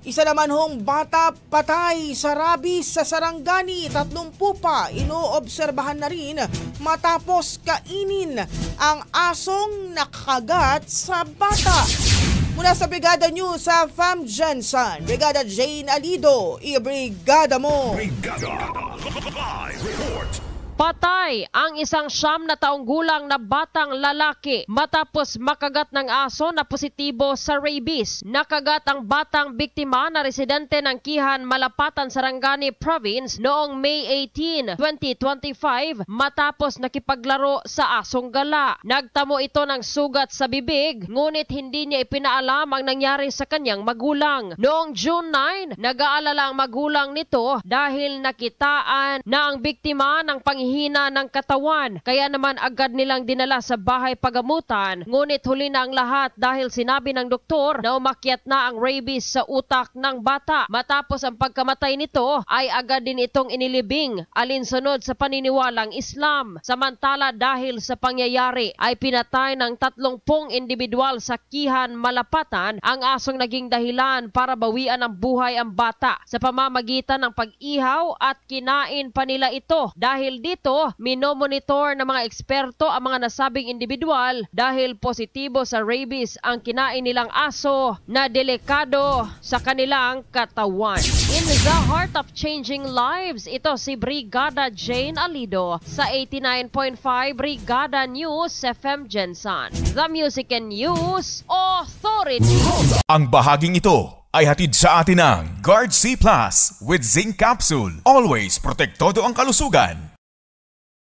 Isa naman hong bata patay sa rabies sa Sarangani, 30 pa inoobserbahan na rin matapos kainin ang asong nakagat sa bata. Mula sa Brigada News sa Fam Jensen, Brigada Jane Alido, i-brigada mo! Brigada Live Report. Patay ang isang 9 na taong gulang na batang lalaki matapos makagat ng aso na positibo sa rabies. Nakagat ang batang biktima na residente ng Kihan, Malapatan, Sarangani Province noong May 18, 2025 matapos nakipaglaro sa asong gala. Nagtamo ito ng sugat sa bibig ngunit hindi niya ipinaalam ang nangyari sa kanyang magulang. Noong June 9, nag-aalala ang magulang nito dahil nakitaan na ang biktima ng panghihina ng katawan, kaya naman agad nilang dinala sa bahay pagamutan. Ngunit huli na ang lahat dahil sinabi ng doktor na umakyat na ang rabies sa utak ng bata. Matapos ang pagkamatay nito ay agad din itong inilibing alinsunod sa paniniwalang Islam. Samantala dahil sa pangyayari ay pinatay ng 30 individual sa Kihan, Malapatan ang asong naging dahilan para bawian ng buhay ang bata sa pamamagitan ng pag-ihaw at kinain pa nila ito. Dahil dito, minomonitor ng mga eksperto ang mga nasabing individual dahil positibo sa rabies ang kinain nilang aso na delikado sa kanilang katawan. In the heart of changing lives, ito si Brigada Jane Alido sa 89.5 Brigada News FM Jensen, The Music and News Authority. Ang bahaging ito ay hatid sa atin ng Guard C Plus with Zinc Capsule. Always protektado ang kalusugan.